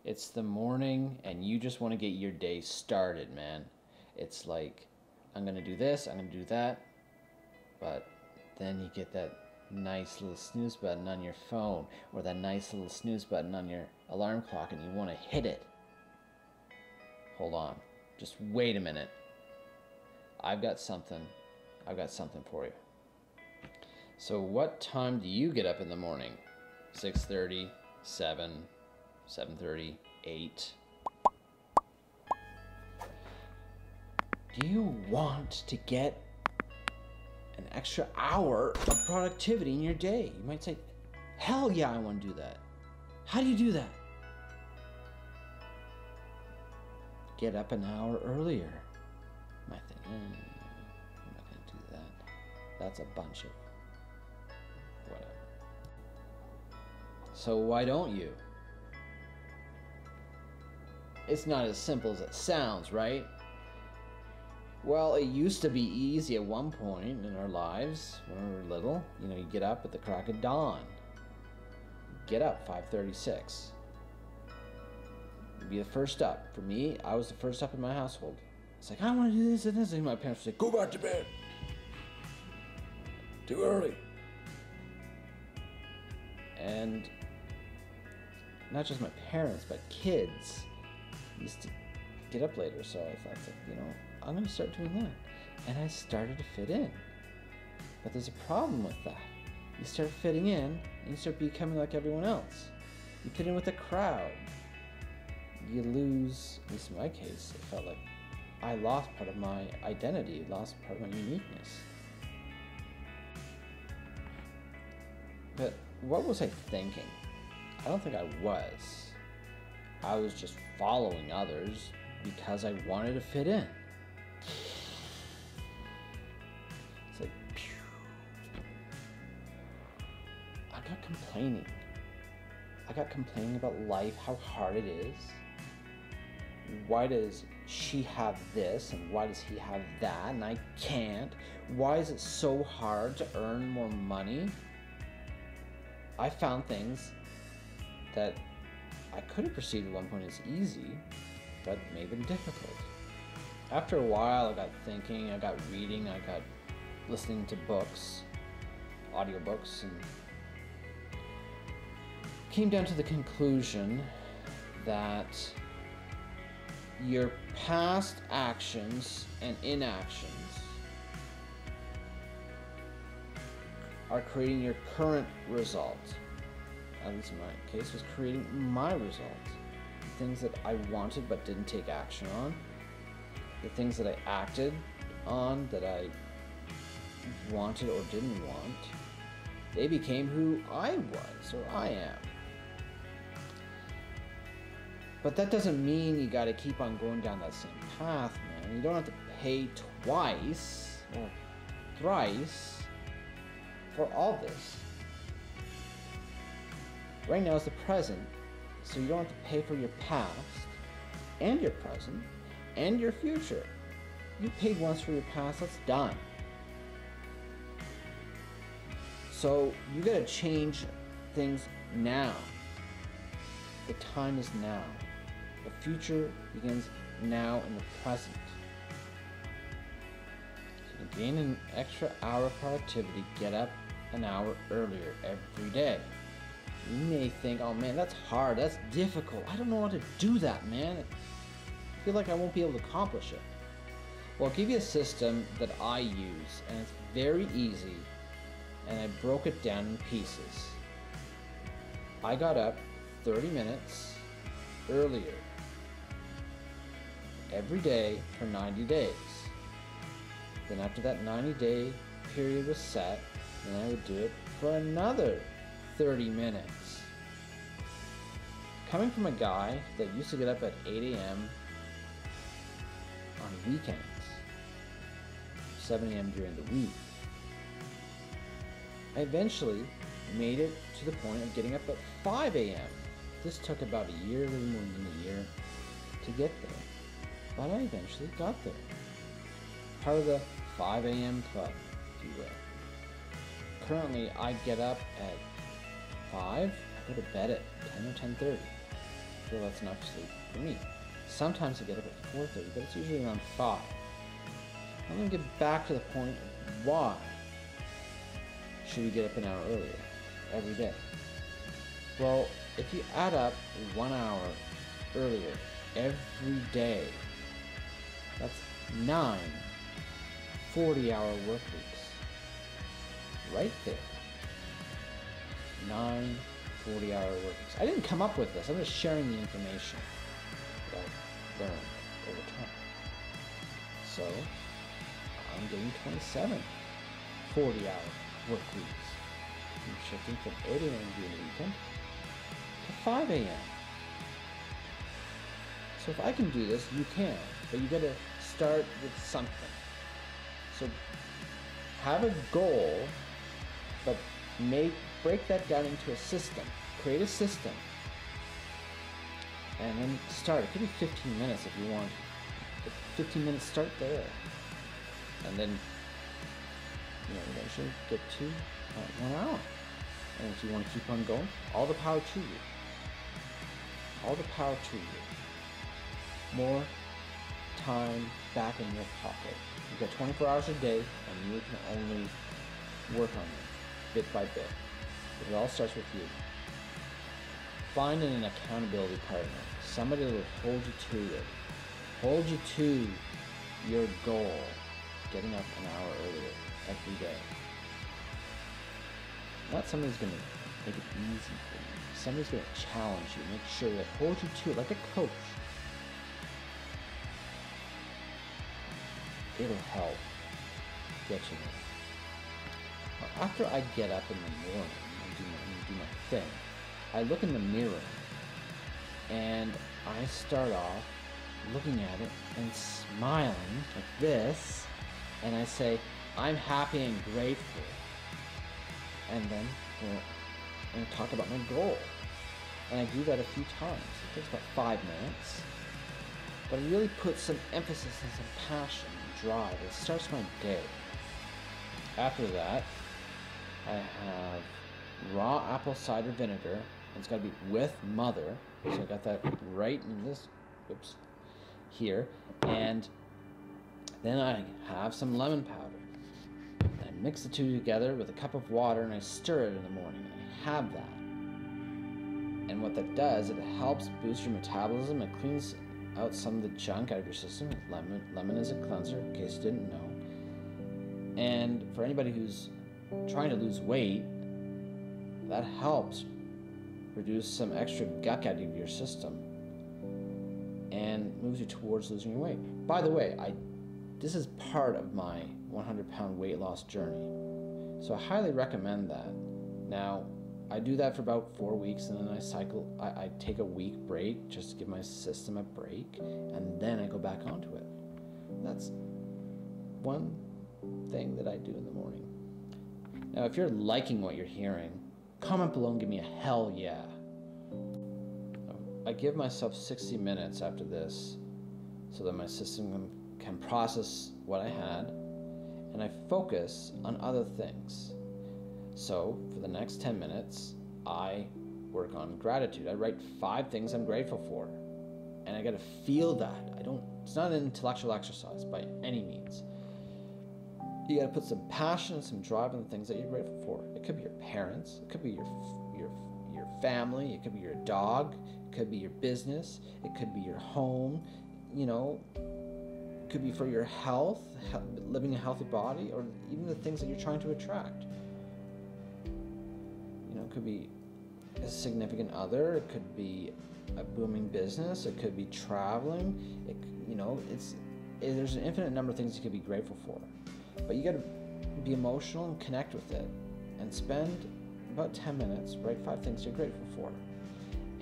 It's the morning and you just want to get your day started, man. It's like, I'm going to do this, I'm going to do that. But then you get that nice little snooze button on your phone or that nice little snooze button on your alarm clock and you want to hit it. Hold on. Just wait a minute. I've got something for you. So what time do you get up in the morning? 6:30, 7, 7:30, 8. Do you want to get an extra hour of productivity in your day? You might say, hell yeah, I want to do that. How do you do that? Get up an hour earlier. You might think, I'm not going to do that. That's a bunch of whatever. So why don't you? It's not as simple as it sounds, right? Well, it used to be easy at one point in our lives when we were little. You know, you get up at the crack of dawn. Get up, 5:36. You'd be the first up. For me, I was the first up in my household. It's like, I want to do this and this. And my parents would say, go back to bed. Too early. And not just my parents, but kids used to get up later. So I thought, you know, I'm going to start doing that. And I started to fit in. But there's a problem with that. You start fitting in, and you start becoming like everyone else. You fit in with the crowd. You lose, at least in my case, it felt like I lost part of my identity, lost part of my uniqueness. But what was I thinking? I don't think I was. I was just following others because I wanted to fit in. It's like, phew. I got complaining. I got complaining about life, how hard it is. Why does she have this and why does he have that and I can't? Why is it so hard to earn more money? I found things that I could have perceived at one point as easy, but made them difficult. After a while, I got thinking, I got reading, I got listening to books, audiobooks, and came down to the conclusion that your past actions and inactions are creating your current result. At least in my case, was creating my result. The things that I wanted but didn't take action on, the things that I acted on that I wanted or didn't want, they became who I was or I am. But that doesn't mean you gotta keep on going down that same path, man. You don't have to pay twice or thrice for all this. Right now is the present, so you don't have to pay for your past and your present and your future. You paid once for your past, that's done. So you gotta change things now. The time is now. The future begins now in the present. So to gain an extra hour of productivity, get up an hour earlier every day. You may think, oh man, that's hard, that's difficult. I don't know how to do that, man. I feel like I won't be able to accomplish it. Well, I'll give you a system that I use, and it's very easy, and I broke it down in pieces. I got up 30 minutes earlier every day for 90 days. Then after that 90-day period was set, then I would do it for another 30 minutes. Coming from a guy that used to get up at 8 a.m. on weekends, 7 a.m. during the week, I eventually made it to the point of getting up at 5 a.m. This took about a year, a little more than a year, to get there. But I eventually got there. Part of the 5 a.m. club, if you will. Currently, I get up at 5, I go to bed at 10 or 10:30. feel that's enough sleep for me. Sometimes I get up at 4:30, but it's usually around 5. I'm going to get back to the point of why should we get up an hour earlier every day? Well, if you add up 1 hour earlier every day, that's 9 40-hour work weeks. Right there. 9 40-hour work weeks. I didn't come up with this. I'm just sharing the information that I've learned over time. So, I'm getting 27 40-hour work weeks. I'm shifting from 8 a.m. during the weekend to 5 a.m. So if I can do this, you can. But you gotta start with something. So have a goal, but break that down into a system. Create a system. And then start. It could be 15 minutes if you want. 15 minutes, start there. And then, eventually get to 1 hour. And if you want to keep on going, all the power to you. All the power to you. More time back in your pocket. You've got 24 hours a day, and you can only work on it, bit by bit. It all starts with you. Find an accountability partner. Somebody that will hold you to it. Hold you to your goal. Getting up an hour earlier every day. Not somebody's going to make it easy for you. Somebody's going to challenge you, make sure that hold you to it like a coach. It'll help get you there. Now, after I get up in the morning and do my thing, I look in the mirror and I start off looking at it and smiling like this, and I say, I'm happy and grateful. And then and talk about my goal. And I do that a few times. It takes about 5 minutes. But I really put some emphasis and some passion and drive. It starts my day. After that, I have raw apple cider vinegar. It's got to be with mother. So I got that right in this, here. And then I have some lemon powder. I mix the two together with a cup of water and I stir it in the morning. I have that. And what that does, it helps boost your metabolism. It cleans out some of the junk out of your system. Lemon is a cleanser, in case you didn't know. And for anybody who's trying to lose weight, that helps reduce some extra gunk out of your system and moves you towards losing your weight. By the way, this is part of my 100-pound weight loss journey. So I highly recommend that. Now, I do that for about 4 weeks, and then I take a week break just to give my system a break, and then I go back onto it. That's one thing that I do in the morning. Now, if you're liking what you're hearing, comment below and give me a hell yeah. I give myself 60 minutes after this so that my system can process what I had, and I focus on other things. So for the next 10 minutes, I work on gratitude. I write 5 things I'm grateful for, and I gotta feel that. It's not an intellectual exercise by any means. You gotta put some passion and some drive on the things that you're grateful for. It could be your parents, it could be your family, it could be your dog, it could be your business, it could be your home, it could be for your health, living a healthy body, or even the things that you're trying to attract. It could be a significant other, it could be a booming business, it could be traveling, there's an infinite number of things you could be grateful for. But you gotta be emotional and connect with it, and spend about 10 minutes, write 5 things you're grateful for.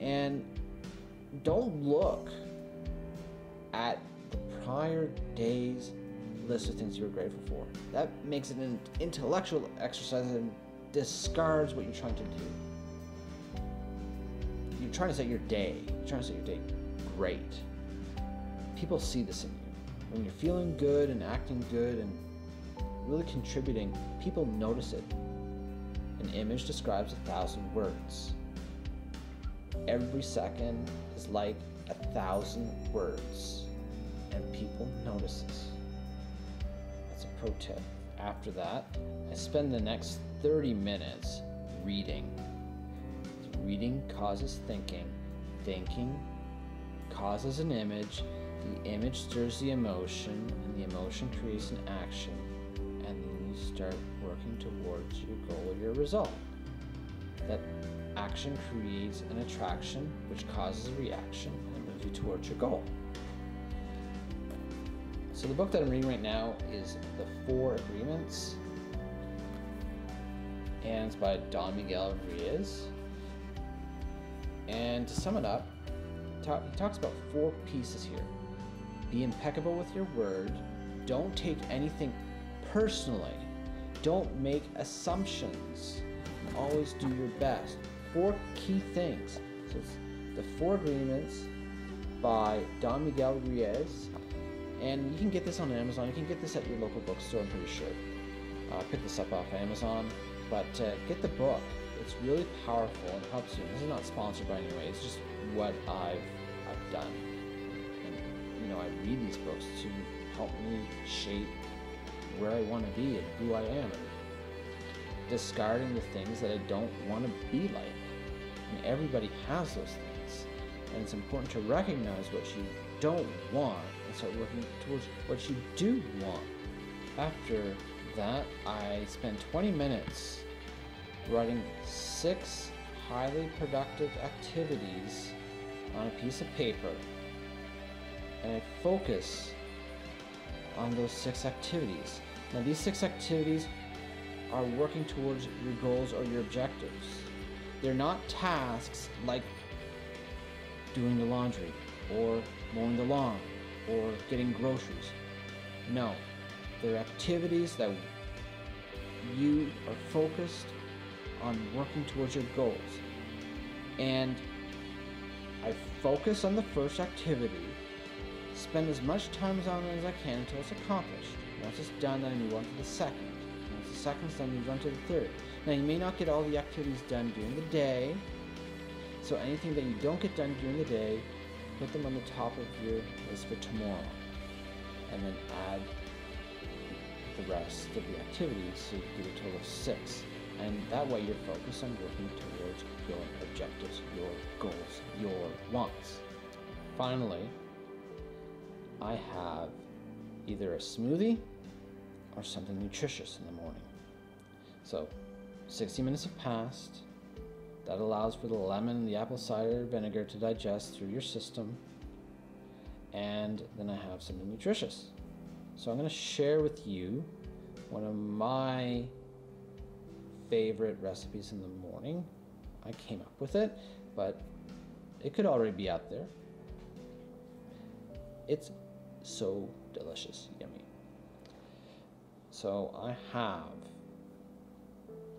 And don't look at the prior day's list of things you were grateful for. That makes it an intellectual exercise and discards what you're trying to do. You're trying to set your day. You're trying to set your day great. People see this in you. When you're feeling good and acting good and really contributing, people notice it. An image describes 1,000 words. Every second is like 1,000 words, and people notice this. That's a pro tip. After that, I spend the next 30 minutes reading. Reading causes thinking. Thinking causes an image. The image stirs the emotion, and the emotion creates an action. And then you start working towards your goal or your result. That action creates an attraction, which causes a reaction and moves you towards your goal. So the book that I'm reading right now is The 4 Agreements, and it's by Don Miguel Ruiz. And to sum it up, he talks about 4 pieces here. Be impeccable with your word. Don't take anything personally. Don't make assumptions. Always do your best. 4 key things. So it's The 4 Agreements by Don Miguel Ruiz. And you can get this on Amazon. You can get this at your local bookstore, I'm pretty sure. Pick this up off Amazon. But get the book. It's really powerful and helps you. This is not sponsored by any way. It's just what I've done. And I read these books to help me shape where I want to be and who I am. Discarding the things that I don't want to be like. And everybody has those things. And it's important to recognize what you don't want and start working towards what you do want. After that, I spent 20 minutes writing 6 highly productive activities on a piece of paper. And I focus on those 6 activities. Now, these 6 activities are working towards your goals or your objectives. They're not tasks like doing the laundry or mowing the lawn or getting groceries. No, they're activities that you are focused on working towards your goals. And I focus on the first activity, spend as much time on it as I can until it's accomplished. Once it's done, then I move on to the second. Once the second's done, move on to the third. Now, you may not get all the activities done during the day, so anything that you don't get done during the day, put them on the top of your list for tomorrow, and then add the rest of the activities so you get a total of 6. And that way you're focused on working towards your objectives, your goals, your wants. Finally, I have either a smoothie or something nutritious in the morning. So 60 minutes have passed. That allows for the lemon and the apple cider vinegar to digest through your system. And then I have something nutritious. So I'm going to share with you one of my favorite recipes in the morning. I came up with it, but it could already be out there. It's so delicious, yummy. So I have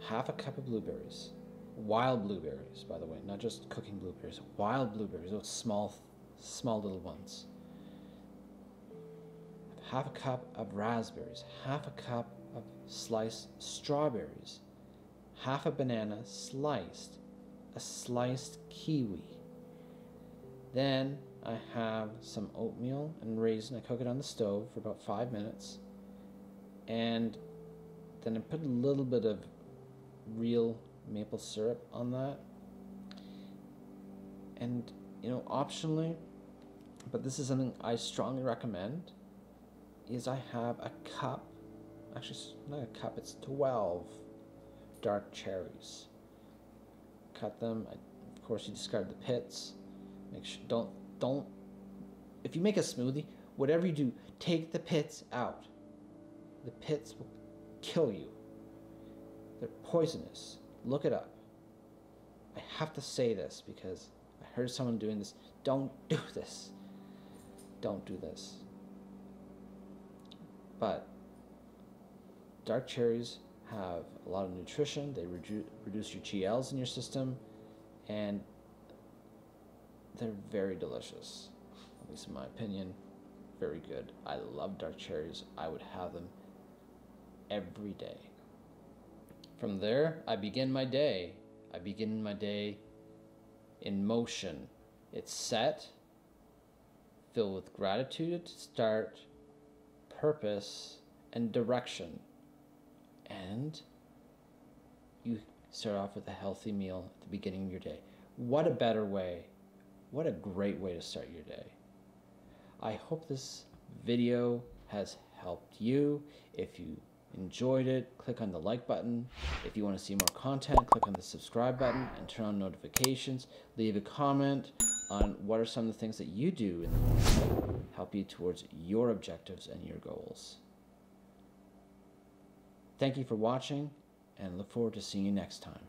half a cup of blueberries. Wild blueberries, by the way, not just cooking blueberries. Wild blueberries, those small little ones. Half a cup of raspberries, half a cup of sliced strawberries, half a banana sliced, a sliced kiwi. Then I have some oatmeal and raisin. I cook it on the stove for about 5 minutes. And then I put a little bit of real maple syrup on that. And, optionally, but this is something I strongly recommend, is I have a cup, actually it's not a cup, it's 12 dark cherries. Cut them, of course you discard the pits. Make sure, don't, if you make a smoothie, whatever you do, take the pits out. The pits will kill you. They're poisonous. Look it up. I have to say this because I heard someone doing this. Don't do this. Don't do this. But dark cherries have a lot of nutrition. They reduce your GLs in your system, and they're very delicious. At least in my opinion, very good. I love dark cherries. I would have them every day. From there, I begin my day. I begin my day in motion. It's set, filled with gratitude to start, purpose, and direction. And you start off with a healthy meal at the beginning of your day. What a better way. What a great way to start your day. I hope this video has helped you. If you enjoyed it, click on the like button. If you want to see more content, click on the subscribe button and turn on notifications. Leave a comment on what are some of the things that you do in the morning help you towards your objectives and your goals. Thank you for watching, and look forward to seeing you next time.